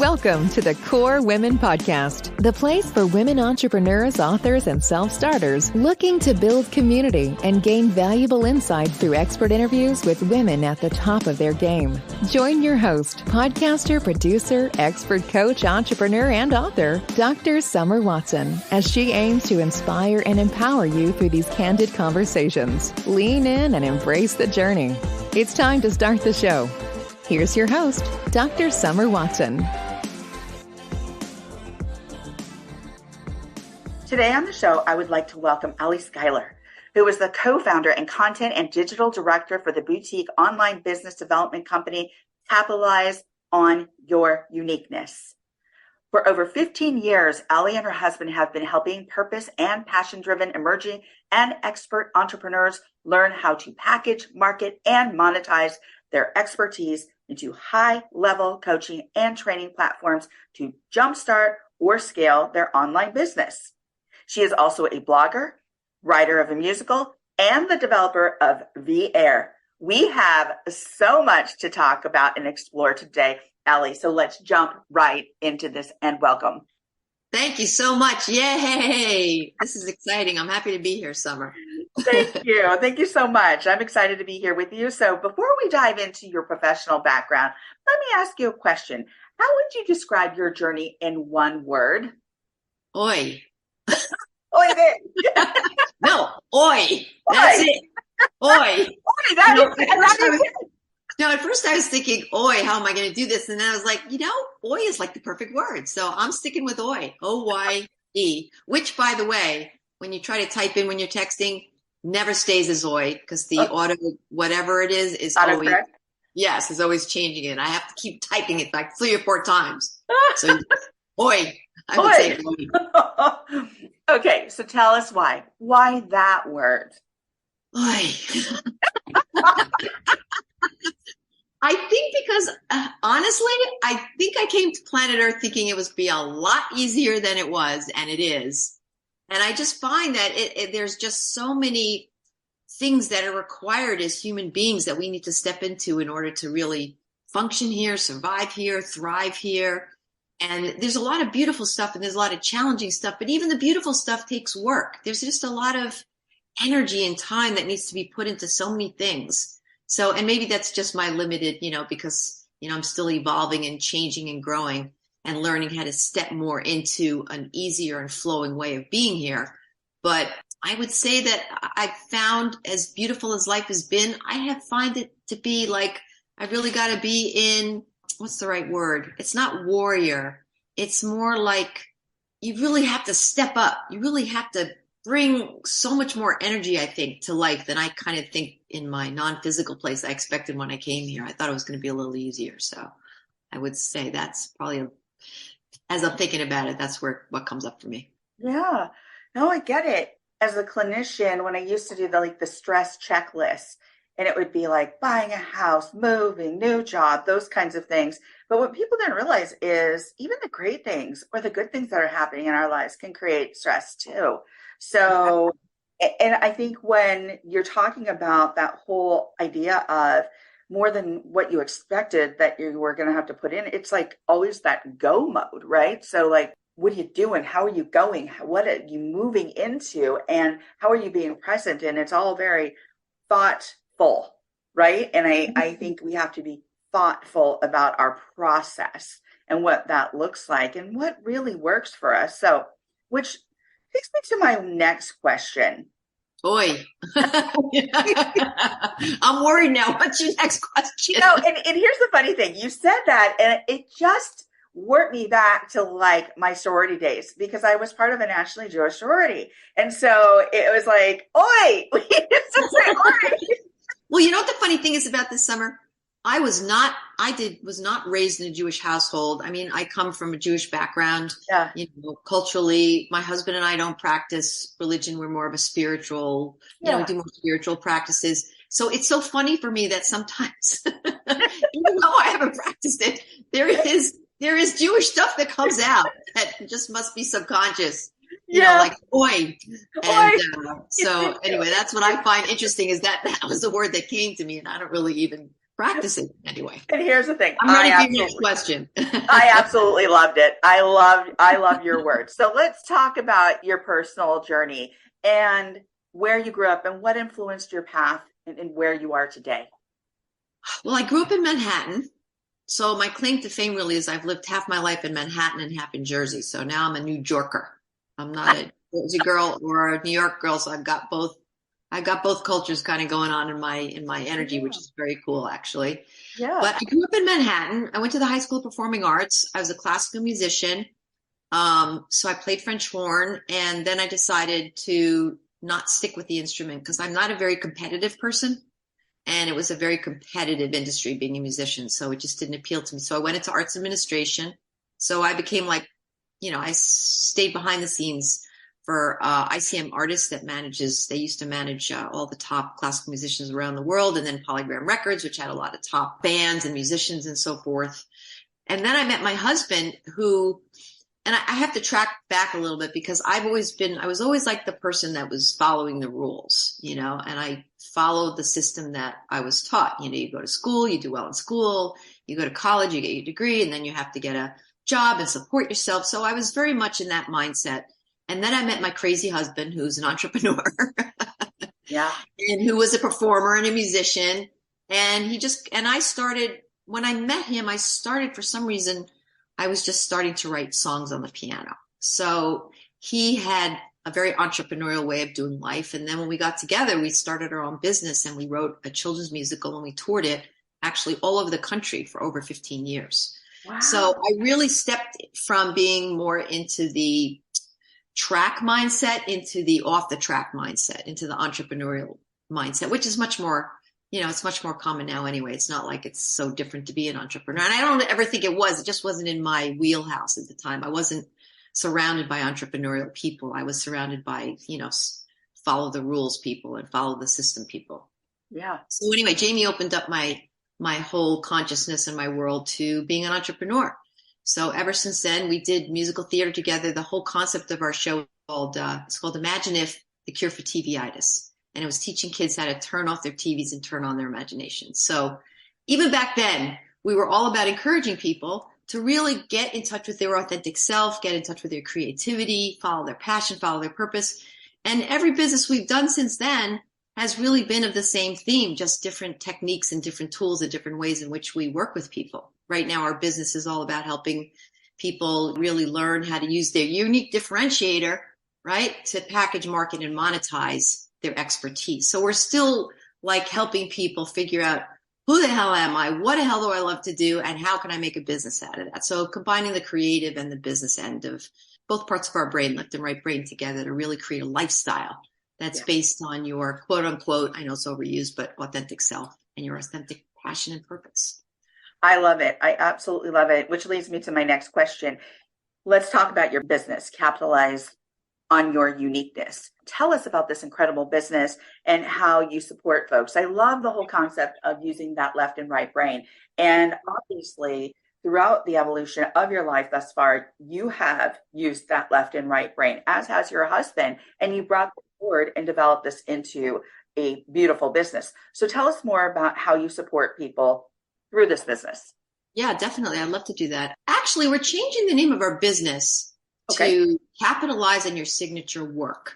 Welcome to the Core Women Podcast, the place for women entrepreneurs, authors, and self-starters looking to build community and gain valuable insight through expert interviews with women at the top of their game. Join your host, podcaster, producer, expert coach, entrepreneur, and author, Dr. Summer Watson, as she aims to inspire and empower you through these candid conversations. Lean in and embrace the journey. It's time to start the show. Here's your host, Dr. Summer Watson. Today on the show, I would like to welcome Ali Skylar, who is the co-founder and content and digital director for the boutique online business development company, Capitalize on Your Uniqueness. For over 15 years, Ali and her husband have been helping purpose and passion-driven emerging and expert entrepreneurs learn how to package, market, and monetize their expertise into high-level coaching and training platforms to jumpstart or scale their online business. She is also a blogger, writer of a musical, and the developer of VR. We have so much to talk about and explore today, Ali. So let's jump right into this and welcome. Thank you so much. Yay! This is exciting. I'm happy to be here, Summer. Thank you. Thank you so much. I'm excited to be here with you. So before we dive into your professional background, let me ask you a question. How would you describe your journey in one word? Oi. Oi there. No, oi. That's it. Oi. Oi. At first I was thinking, oi, how am I going to do this? And then I was like, oi is like the perfect word. So I'm sticking with oi, O-Y-E, which, by the way, when you try to type in when you're texting, never stays as oi because the auto, whatever it is always, yes, is always changing it. I have to keep typing it like 3 or 4 times. So oi, I would say oi. Okay, so tell us why. Why that word? Oi. I think because, honestly, I think I came to planet Earth thinking it would be a lot easier than it was, and it is. And I just find that there's just so many things that are required as human beings that we need to step into in order to really function here, survive here, thrive here. And there's a lot of beautiful stuff and there's a lot of challenging stuff, but even the beautiful stuff takes work. There's just a lot of energy and time that needs to be put into so many things. So, and maybe that's just my limited, because, I'm still evolving and changing and growing and learning how to step more into an easier and flowing way of being here. But I would say that I've found, as beautiful as life has been, I have found it to be like, I really got to be in, what's the right word? It's not warrior. It's more like you really have to step up. You really have to bring so much more energy, I think, to life than I kind of think in my non-physical place I expected when I came here. I thought it was going to be a little easier. So I would say that's probably, as I'm thinking about it, that's what comes up for me. Yeah, no, I get it. As a clinician, when I used to do the stress checklist, and it would be like buying a house, moving, new job, those kinds of things. But what people didn't realize is even the great things or the good things that are happening in our lives can create stress too. So, and I think when you're talking about that whole idea of more than what you expected that you were going to have to put in, it's like always that go mode, right? So like, what are you doing? How are you going? What are you moving into? And how are you being present? And it's all very thoughtful, right? And I think we have to be thoughtful about our process and what that looks like and what really works for us. So, which takes me to my next question. Oi. I'm worried now. What's your next question? And here's the funny thing. You said that and it just worked me back to like my sorority days because I was part of a nationally Jewish sorority. And so it was like, oi, we used to say oi. Well, you know what the funny thing is about this, Summer? I was not raised in a Jewish household. I mean, I come from a Jewish background. Yeah. Culturally, my husband and I don't practice religion. We're more of a spiritual, we do more spiritual practices. So it's so funny for me that sometimes, even though I haven't practiced it, there is Jewish stuff that comes out that just must be subconscious. Like oi. And so anyway, that's what I find interesting is that was the word that came to me, and I don't really even practicing anyway. And here's the thing. I'm ready for your next question. I absolutely loved it. I love your words. So let's talk about your personal journey and where you grew up and what influenced your path and where you are today. Well, I grew up in Manhattan. So my claim to fame really is I've lived half my life in Manhattan and half in Jersey. So now I'm a New Yorker. I'm not a Jersey girl or a New York girl. So I've got both cultures kind of going on in my energy, which is very cool, actually. Yeah. But I grew up in Manhattan. I went to the High School of Performing Arts. I was a classical musician. So I played French horn, and then I decided to not stick with the instrument because I'm not a very competitive person. And it was a very competitive industry being a musician. So it just didn't appeal to me. So I went into arts administration. So I became I stayed behind the scenes for ICM Artists they used to manage all the top classical musicians around the world, and then Polygram Records, which had a lot of top bands and musicians and so forth. And then I met my husband and I have to track back a little bit because I was always like the person that was following the rules, and I followed the system that I was taught. You go to school, you do well in school, you go to college, you get your degree, and then you have to get a job and support yourself. So I was very much in that mindset. And then I met my crazy husband, who's an entrepreneur. Yeah. And who was a performer and a musician. And when I met him, for some reason, I was just starting to write songs on the piano. So he had a very entrepreneurial way of doing life. And then when we got together, we started our own business and we wrote a children's musical and we toured it actually all over the country for over 15 years. Wow. So I really stepped from being more into the track mindset into the off the track mindset, into the entrepreneurial mindset, which is much more, it's much more common now anyway. It's not like it's so different to be an entrepreneur. And I don't ever think it was. It just wasn't in my wheelhouse at the time. I wasn't surrounded by entrepreneurial people. I was surrounded by, follow the rules people and follow the system people. Yeah. So anyway, Jamie opened up my whole consciousness and my world to being an entrepreneur. So ever since then, we did musical theater together. The whole concept of our show it's called Imagine If, the Cure for TV-itis. And it was teaching kids how to turn off their TVs and turn on their imagination. So even back then, we were all about encouraging people to really get in touch with their authentic self, get in touch with their creativity, follow their passion, follow their purpose. And every business we've done since then has really been of the same theme, just different techniques and different tools and different ways in which we work with people. Right now, our business is all about helping people really learn how to use their unique differentiator, right, to package, market, and monetize their expertise. So we're still helping people figure out who the hell am I? What the hell do I love to do? And how can I make a business out of that? So combining the creative and the business end of both parts of our brain, left and right brain together to really create a lifestyle that's based on your quote unquote, I know it's overused, but authentic self and your authentic passion and purpose. I love it. I absolutely love it, which leads me to my next question. Let's talk about your business, capitalize on your uniqueness. Tell us about this incredible business and how you support folks. I love the whole concept of using that left and right brain. And obviously, throughout the evolution of your life thus far, you have used that left and right brain, as has your husband, and you brought it forward and developed this into a beautiful business. So tell us more about how you support people through this business. Yeah, definitely. I'd love to do that. Actually, we're changing the name of our business to capitalize on your signature work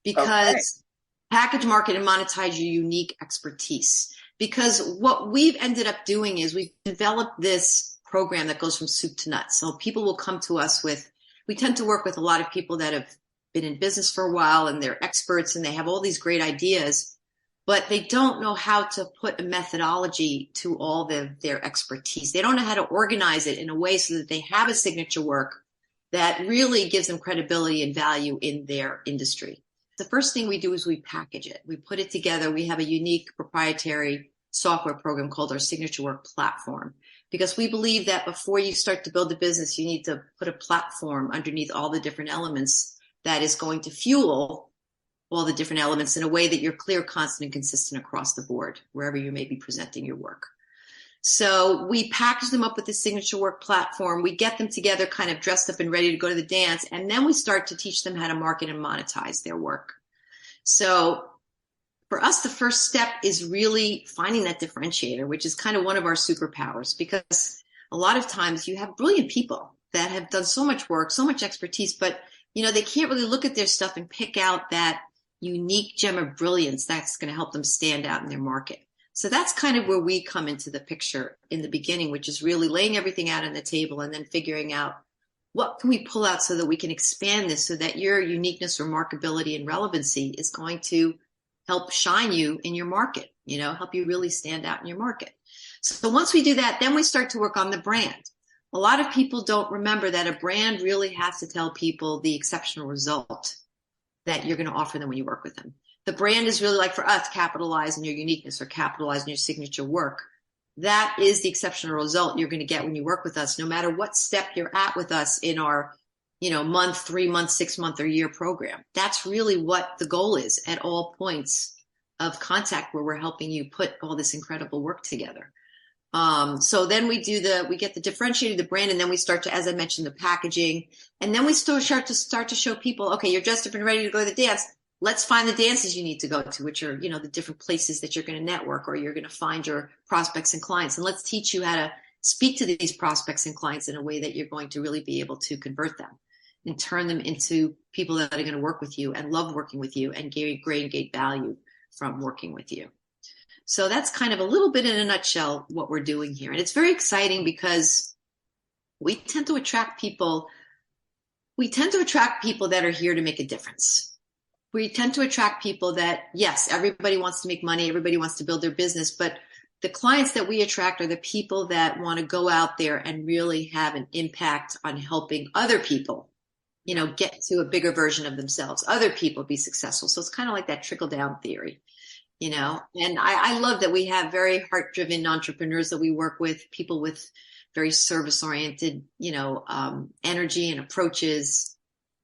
because package, market, and monetize your unique expertise. Because what we've ended up doing is we've developed this program that goes from soup to nuts. So people will come to us we tend to work with a lot of people that have been in business for a while and they're experts and they have all these great ideas, but they don't know how to put a methodology to all their expertise. They don't know how to organize it in a way so that they have a signature work that really gives them credibility and value in their industry. The first thing we do is we package it. We put it together. We have a unique proprietary software program called our Signature Work Platform, because we believe that before you start to build a business, you need to put a platform underneath all the different elements that is going to fuel all the different elements in a way that you're clear, constant, and consistent across the board, wherever you may be presenting your work. So we package them up with the Signature Work Platform. We get them together kind of dressed up and ready to go to the dance. And then we start to teach them how to market and monetize their work. So for us, the first step is really finding that differentiator, which is kind of one of our superpowers, because a lot of times you have brilliant people that have done so much work, so much expertise, but they can't really look at their stuff and pick out that unique gem of brilliance that's going to help them stand out in their market. So that's kind of where we come into the picture in the beginning, which is really laying everything out on the table and then figuring out what can we pull out so that we can expand this so that your uniqueness, remarkability, and relevancy is going to help shine you in your market, help you really stand out in your market. So once we do that, then we start to work on the brand. A lot of people don't remember that a brand really has to tell people the exceptional result that you're going to offer them when you work with them. The brand is really, like for us, capitalize on your uniqueness or capitalize on your signature work. That is the exceptional result you're going to get when you work with us, no matter what step you're at with us in our, month, 3 month, 6 month, or year program. That's really what the goal is at all points of contact where we're helping you put all this incredible work together. So then we get the differentiated, the brand, and then we start to, as I mentioned, the packaging, and then we start to show people, okay, you're dressed up and ready to go to the dance. Let's find the dances you need to go to, which are, the different places that you're going to network or you're going to find your prospects and clients. And let's teach you how to speak to these prospects and clients in a way that you're going to really be able to convert them and turn them into people that are going to work with you and love working with you and gain great value from working with you. So that's kind of a little bit in a nutshell what we're doing here. And it's very exciting because we tend to attract people that are here to make a difference. We tend to attract people that, yes, everybody wants to make money, everybody wants to build their business, but the clients that we attract are the people that want to go out there and really have an impact on helping other people, get to a bigger version of themselves, other people be successful. So it's kind of like that trickle down theory, and I love that we have very heart-driven entrepreneurs that we work with, people with very service-oriented, energy and approaches.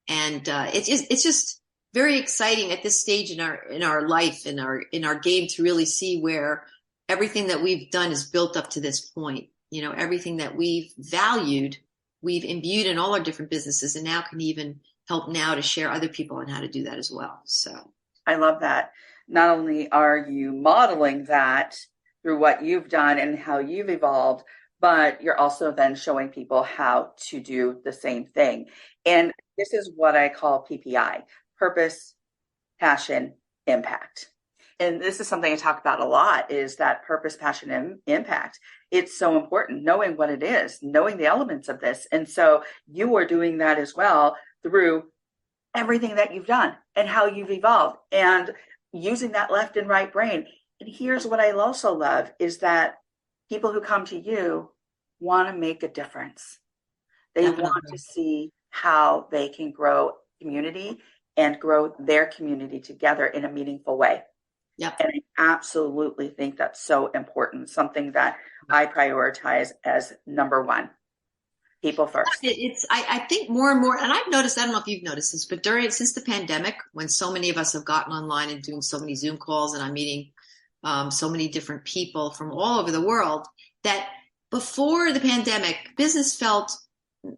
And it's just very exciting at this stage in our life, in our game, to really see where everything that we've done is built up to this point. Everything that we've valued, we've imbued in all our different businesses, and now can even help now to share other people on how to do that as well. So I love that. Not only are you modeling that through what you've done and how you've evolved, but you're also then showing people how to do the same thing. And this is what I call PPI: purpose, passion, impact. And this is something I talk about a lot, is that purpose, passion, and impact. It's so important, knowing what it is, knowing the elements of this. And so you are doing that as well through everything that you've done and how you've evolved and using that left and right brain. And here's what I also love is that people who come to you want to make a difference. They want to see how they can grow community and grow their community together in a meaningful way. Yep. And I absolutely think that's so important, something that I prioritize as number one. People first. I think more and more, and I've noticed, I don't know if you've noticed this, but since the pandemic, when so many of us have gotten online and doing so many Zoom calls, and I'm meeting so many different people from all over the world, that before the pandemic, business felt,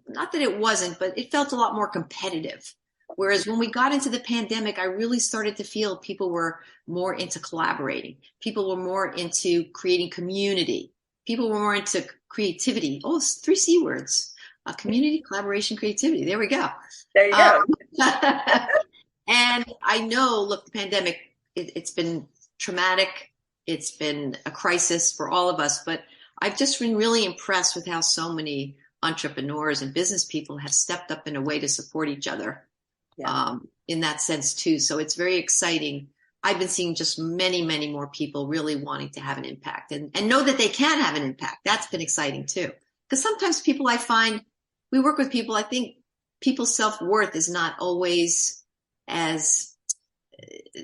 not that it wasn't, but it felt a lot more competitive. Whereas when we got into the pandemic, I really started to feel people were more into collaborating. People were more into creating community. People were more into creativity. Oh, it's 3 C words. Community, collaboration, creativity. There we go. There you go. And I know, look, the pandemic, it's been traumatic. It's been a crisis for all of us. But I've just been really impressed with how so many entrepreneurs and business people have stepped up in a way to support each other. Yeah. In that sense too. So it's very exciting. I've been seeing just many, many more people really wanting to have an impact and know that they can have an impact. That's been exciting too. Because sometimes people, I find, we work with people, I think people's self-worth is not always as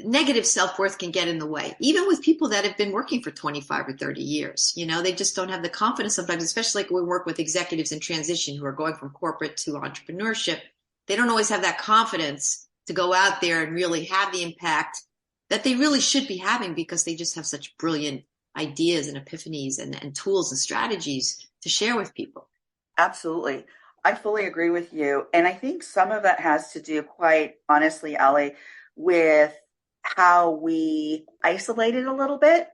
negative. Self-worth can get in the way, even with people that have been working for 25 or 30 years. They just don't have the confidence sometimes, especially like when we work with executives in transition who are going from corporate to entrepreneurship. They don't always have that confidence to go out there and really have the impact that they really should be having, because they just have such brilliant ideas and epiphanies and tools and strategies to share with people. Absolutely. I fully agree with you. And I think some of that has to do, quite honestly, Ali, with how we isolate it a little bit.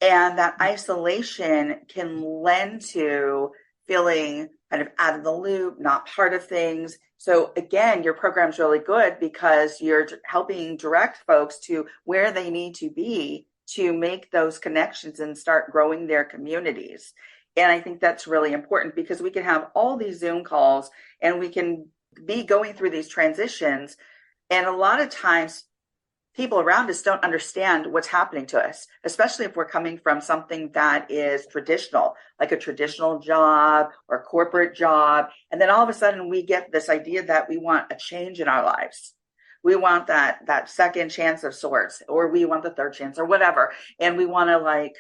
And that isolation can lend to feeling kind of out of the loop, not part of things. So again, your program's really good because you're helping direct folks to where they need to be to make those connections and start growing their communities. And I think that's really important because we can have all these Zoom calls and we can be going through these transitions. And a lot of times people around us don't understand what's happening to us, especially if we're coming from something that is traditional, like a traditional job or corporate job. And then all of a sudden we get this idea that we want a change in our lives. We want that second chance of sorts, or we want the third chance or whatever. And we want to like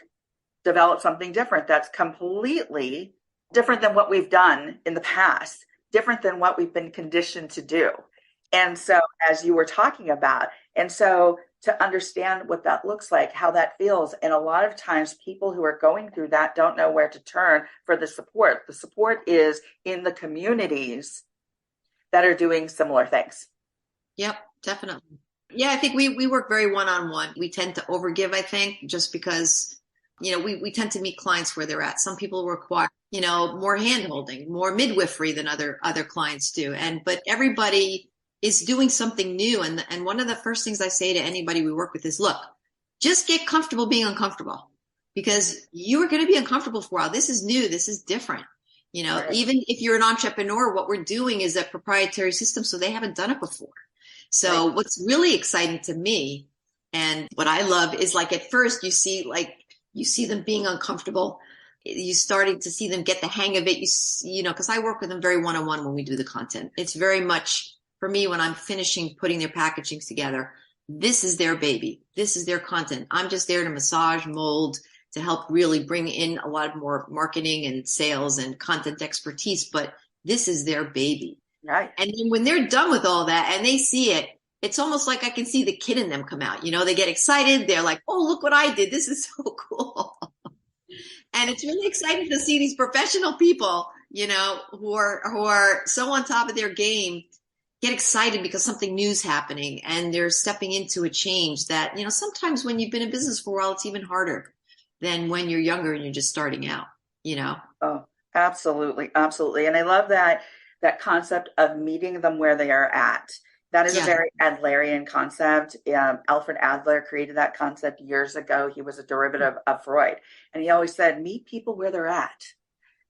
develop something different that's completely different than what we've done in the past, different than what we've been conditioned to do. And so, as you were talking about, and so to understand what that looks like, how that feels. And a lot of times people who are going through that don't know where to turn for the support. The support is in the communities that are doing similar things. Yep, definitely. Yeah, I think we work very one-on-one. We tend to overgive, I think, just because, we tend to meet clients where they're at. Some people require, more hand-holding, more midwifery than other clients do. But everybody is doing something new. And one of the first things I say to anybody we work with is, look, just get comfortable being uncomfortable, because you are going to be uncomfortable for a while. This is new. This is different. Right. Even if you're an entrepreneur, what we're doing is a proprietary system, so they haven't done it before. So right. What's really exciting to me and what I love is, like, at first you see them being uncomfortable. You starting to see them get the hang of it. Because I work with them very one-on-one when we do the content. It's very much, for me, when I'm finishing putting their packagings together, this is their baby. This is their content. I'm just there to massage, mold, to help really bring in a lot more marketing and sales and content expertise. But this is their baby. Right. And then when they're done with all that and they see it, it's almost like I can see the kid in them come out. They get excited. They're like, oh, look what I did. This is so cool. And it's really exciting to see these professional people, who are so on top of their game, get excited because something new is happening and they're stepping into a change that, sometimes when you've been in business for a while, it's even harder than when you're younger and you're just starting out, Oh, absolutely. Absolutely. And I love that concept of meeting them where they are at. That is a very Adlerian concept. Alfred Adler created that concept years ago. He was a derivative of Freud. And he always said, meet people where they're at.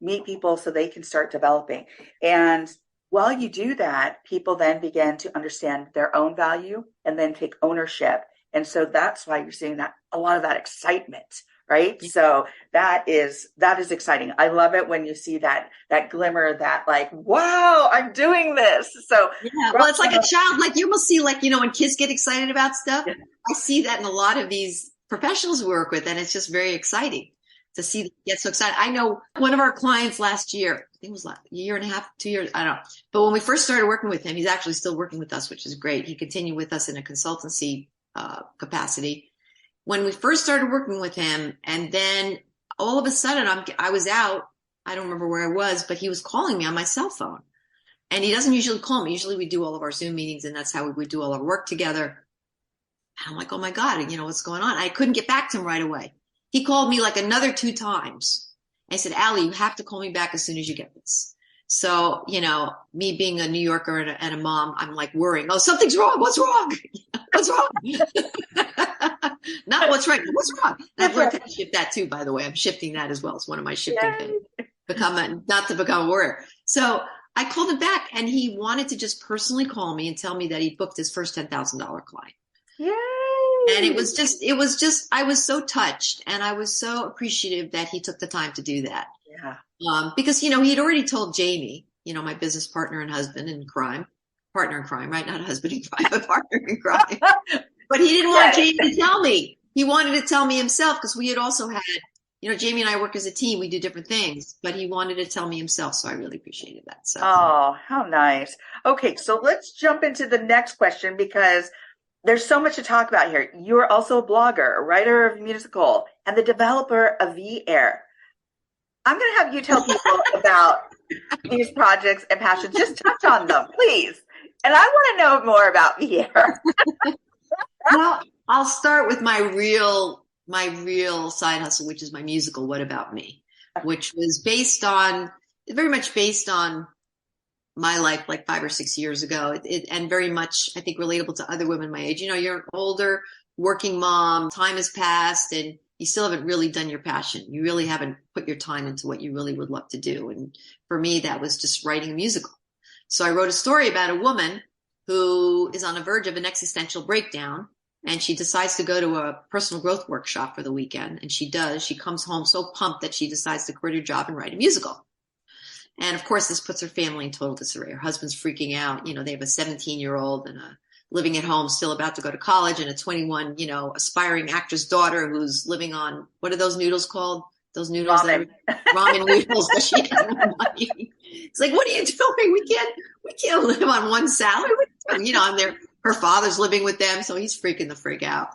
Meet people so they can start developing. And while you do that, people then begin to understand their own value and then take ownership. And so that's why you're seeing that a lot of that excitement, right? Yeah. So that is exciting. I love it when you see that glimmer, that like, wow, I'm doing this. So yeah, well, it's like a child, like you almost see, like, when kids get excited about stuff. Yeah. I see that in a lot of these professionals we work with, and it's just very exciting to see them get so excited. I know one of our clients last year, I think it was a year and a half, 2 years, I don't know. But when we first started working with him, he's actually still working with us, which is great. He continued with us in a consultancy capacity. When we first started working with him, and then all of a sudden I was out, I don't remember where I was, but he was calling me on my cell phone. And he doesn't usually call me. Usually we do all of our Zoom meetings, and that's how we would do all our work together. And I'm like, oh my God, what's going on? I couldn't get back to him right away. He called me like another 2 times. I said, Ali, you have to call me back as soon as you get this. So, me being a New Yorker and a mom, I'm like worrying. Oh, something's wrong. What's wrong? What's wrong? Not what's right. What's wrong? And I've learned how to shift that too, by the way. I'm shifting that as well. It's one of my shifting things. Not to become a worrier. So I called him back, and he wanted to just personally call me and tell me that he booked his first $10,000 client. Yay! And it was just, I was so touched, and I was so appreciative that he took the time to do that. Yeah. Because, he had already told Jamie, my business partner and husband in crime, partner in crime, right? Not a husband in crime, but partner in crime. But he didn't want Jamie to tell me. He wanted to tell me himself, because we had also had, Jamie and I work as a team. We do different things, but he wanted to tell me himself. So I really appreciated that. So. Oh, how nice. Okay. So let's jump into the next question, because there's so much to talk about here. You're also a blogger, a writer of musical, and the developer of VR. I'm going to have you tell people about these projects and passions. Just touch on them, please. And I want to know more about VR. Well, I'll start with my real side hustle, which is my musical, What About Me, which was very much based on my life like 5 or 6 years ago. And very much, I think, relatable to other women my age. You're an older working mom, time has passed, and you still haven't really done your passion. You really haven't put your time into what you really would love to do. And for me, that was just writing a musical. So I wrote a story about a woman who is on the verge of an existential breakdown, and she decides to go to a personal growth workshop for the weekend. And she does. She comes home so pumped that she decides to quit her job and write a musical. And of course, this puts her family in total disarray. Her husband's freaking out. They have a 17-year-old and living at home, still about to go to college, and a 21, aspiring actress daughter who's living on, what are those noodles called? Those noodles, ramen noodles, that she has no money. It's like, what are you doing? We can't live on one salary. And her father's living with them, so he's freaking the frig out.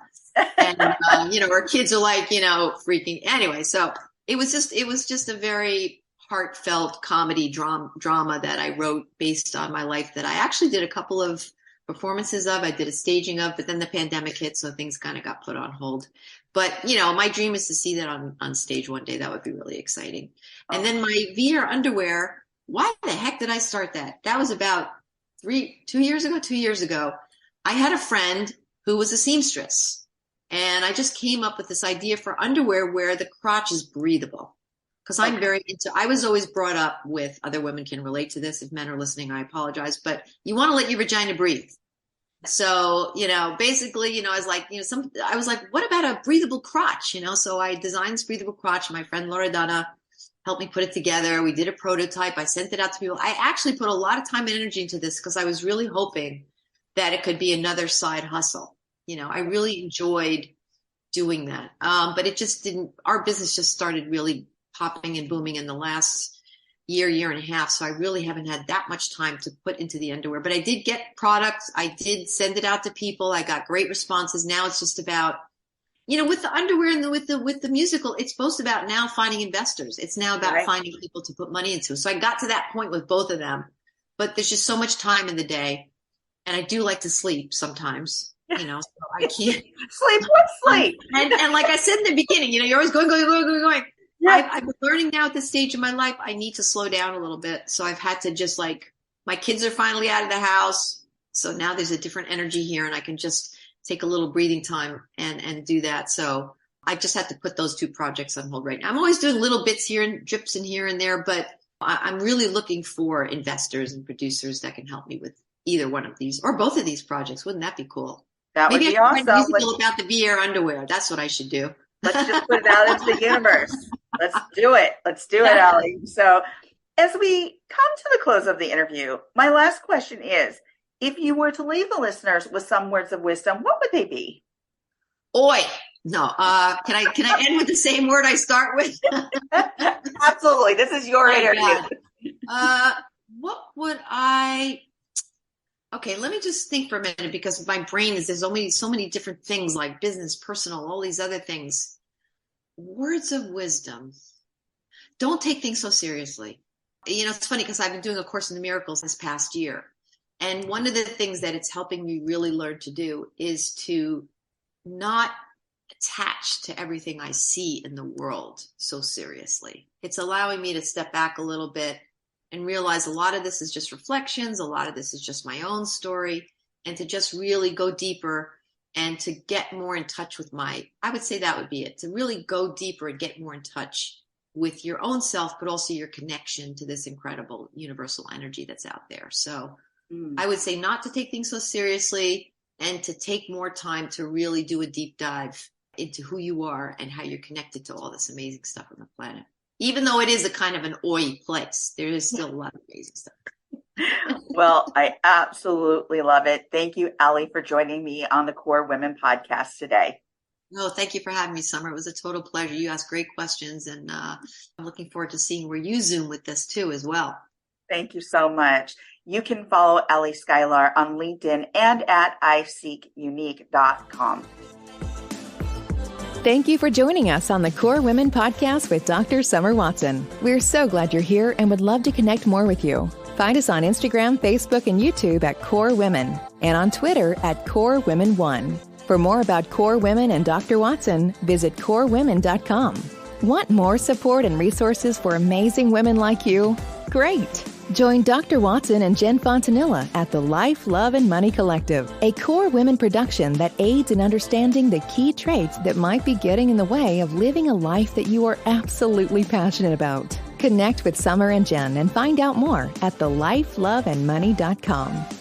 And her kids are like, freaking. Anyway, so it was just a very heartfelt comedy drama that I wrote based on my life that I actually did a couple of performances of. I did a staging of, but then the pandemic hit, so things kind of got put on hold. But, my dream is to see that on stage one day. That would be really exciting. And then my VR underwear, why the heck did I start that? That was about 2 years ago. I had a friend who was a seamstress, and I just came up with this idea for underwear where the crotch is breathable. Because I'm very I was always brought up with, other women can relate to this. If men are listening, I apologize, but you want to let your vagina breathe. So, basically, I was like, I was like, what about a breathable crotch? So I designed this breathable crotch. My friend Loredana helped me put it together. We did a prototype. I sent it out to people. I actually put a lot of time and energy into this because I was really hoping that it could be another side hustle. I really enjoyed doing that. But it just didn't, our business just started really popping and booming in the last year and a half. So I really haven't had that much time to put into the underwear, but I did get products. I did send it out to people. I got great responses. Now it's just about, with the underwear and with the musical, it's supposed about now finding investors. It's now about finding people to put money into. So I got to that point with both of them, but there's just so much time in the day, and I do like to sleep sometimes. So I can't sleep. And like I said in the beginning, you're always going. Yeah. I've been learning now at this stage of my life, I need to slow down a little bit. So I've had to just my kids are finally out of the house. So now there's a different energy here, and I can just take a little breathing time and do that. So I just had to put those 2 projects on hold right now. I'm always doing little bits here and drips in here and there, but I'm really looking for investors and producers that can help me with either one of these or both of these projects. Wouldn't that be cool? That would be awesome. Maybe I can write a musical about the VR underwear. That's what I should do. Let's just put it out into the universe. Let's do it. Ali. So as we come to the close of the interview, my last question is, if you were to leave the listeners with some words of wisdom, what would they be? Oi. No. Can I end with the same word I start with? Absolutely. This is your interview. What would okay, let me just think for a minute, because my brain there's only so many different things like business, personal, all these other things. Words of wisdom. Don't take things so seriously. It's funny because I've been doing a Course in the Miracles this past year. And one of the things that it's helping me really learn to do is to not attach to everything I see in the world so seriously. It's allowing me to step back a little bit and realize a lot of this is just reflections. A lot of this is just my own story, and to just really go deeper and to get more in touch with I would say that would be it, to really go deeper and get more in touch with your own self, but also your connection to this incredible universal energy that's out there. So I would say not to take things so seriously, and to take more time to really do a deep dive into who you are and how you're connected to all this amazing stuff on the planet. Even though it is a kind of an oi place, there is still a lot of amazing stuff. Well, I absolutely love it. Thank you, Ali, for joining me on the Core Women podcast today. No, thank you for having me, Summer. It was a total pleasure. You asked great questions, and I'm looking forward to seeing where you zoom with this too as well. Thank you so much. You can follow Ali Skylar on LinkedIn and at iseekunique.com. Thank you for joining us on the Core Women podcast with Dr. Summer Watson. We're so glad you're here and would love to connect more with you. Find us on Instagram, Facebook, and YouTube at Core Women, and on Twitter at Core Women 1. For more about Core Women and Dr. Watson, visit corewomen.com. Want more support and resources for amazing women like you? Great! Join Dr. Watson and Jen Fontanilla at the Life, Love, and Money Collective, a Core Women production that aids in understanding the key traits that might be getting in the way of living a life that you are absolutely passionate about. Connect with Summer and Jen and find out more at thelifeloveandmoney.com.